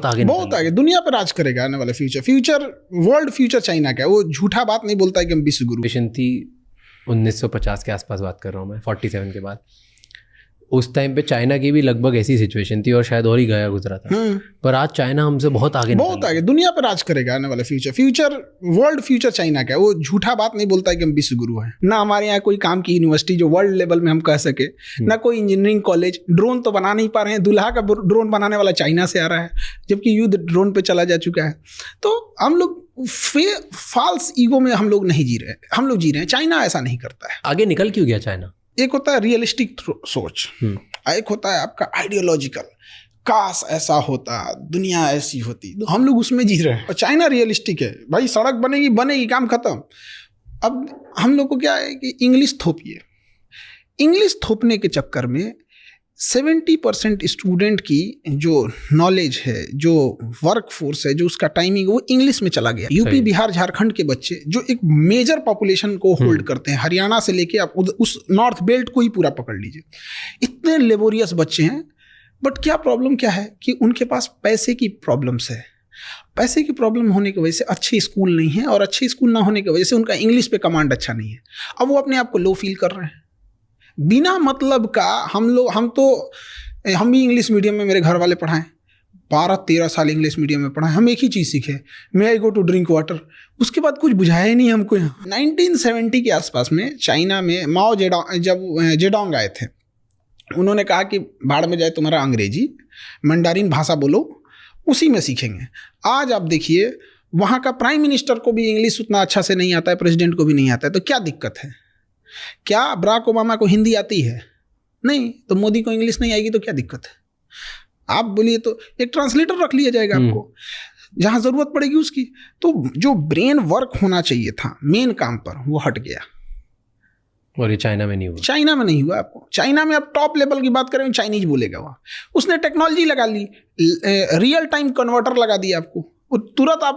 बहुत आगे दुनिया पर राज करेगा आने वाला फ्यूचर वर्ल्ड फ्यूचर चाइना का है। वो झूठा बात नहीं बोलता है कि हम विश्व गुरु। थी 1950 के आसपास बात कर रहा हूँ मैं, 47 के बाद। उस टाइम पे चाइना की भी लगभग ऐसी सिचुएशन थी और शायद और ही गया गुजरा था। पर आज चाइना हमसे बहुत आगे दुनिया पर राज करेगा आने वाला फ्यूचर वर्ल्ड फ्यूचर चाइना का है। वो झूठा बात नहीं बोलता है कि हम विश्व गुरु हैं। ना हमारे यहाँ कोई काम की यूनिवर्सिटी जो वर्ल्ड लेवल में हम कह सके, ना कोई इंजीनियरिंग कॉलेज। ड्रोन तो बना नहीं पा रहे हैं, दूल्हा का ड्रोन बनाने वाला चाइना से आ रहा है, जबकि युद्ध ड्रोन पे चला जा चुका है। तो हम लोग फॉल्स ईगो में हम लोग नहीं जी रहे, हम लोग जी रहे हैं। चाइना ऐसा नहीं करता है। आगे निकल क्यों गया चाइना? एक होता है रियलिस्टिक सोच, एक होता है आपका आइडियोलॉजिकल, काश ऐसा होता, दुनिया ऐसी होती। तो हम लोग उसमें जी रहे हैं। और चाइना रियलिस्टिक है, भाई सड़क बनेगी काम खत्म। अब हम लोग को क्या है कि इंग्लिश थोपिए। इंग्लिश थोपने के चक्कर में 70% स्टूडेंट की जो नॉलेज है, जो वर्क फोर्स है, जो उसका टाइमिंग, वो इंग्लिश में चला गया। यूपी बिहार झारखंड के बच्चे जो एक मेजर पॉपुलेशन को होल्ड करते हैं, हरियाणा से लेके आप उस नॉर्थ बेल्ट को ही पूरा पकड़ लीजिए, इतने लेबोरियस बच्चे हैं। बट क्या प्रॉब्लम क्या है कि उनके पास पैसे की प्रॉब्लम्स है। पैसे की प्रॉब्लम होने की वजह से अच्छे स्कूल नहीं है, और अच्छे स्कूल ना होने की वजह से उनका इंग्लिश पे कमांड अच्छा नहीं है। अब वो अपने आप को लो फील कर रहे हैं बिना मतलब का। हम भी इंग्लिश मीडियम में मेरे घर वाले पढ़ाएं, 12-13 साल इंग्लिश मीडियम में पढ़ाएं। हम एक ही चीज़ सीखे, मे आई गो टू ड्रिंक वाटर। उसके बाद कुछ बुझाया ही नहीं हमको। यहाँ 1970 के आसपास में चाइना में माओ जेडोंग आए थे। उन्होंने कहा कि भाड़ में जाए तुम्हारा अंग्रेजी, मंडारिन भाषा बोलो, उसी में सीखेंगे। आज आप देखिए वहाँ का प्राइम मिनिस्टर को भी इंग्लिश उतना अच्छा से नहीं आता है, प्रेसिडेंट को भी नहीं आता है। तो क्या दिक्कत है? क्या बराक ओबामा को हिंदी आती है? नहीं। तो मोदी को इंग्लिश नहीं आएगी तो क्या दिक्कत है? आप बोलिए तो एक ट्रांसलेटर रख लिया जाएगा आपको, जहां जरूरत पड़ेगी उसकी। तो जो ब्रेन वर्क होना चाहिए था मेन काम पर, वो हट गया। और ये चाइना में नहीं हुआ। चाइना में नहीं हुआ। आपको चाइना में आप टॉप लेवल की बात करें, चाइनीज बोलेगा वहाँ। उसने टेक्नोलॉजी लगा ली, रियल टाइम कन्वर्टर लगा दिया आपको, तुरंत आप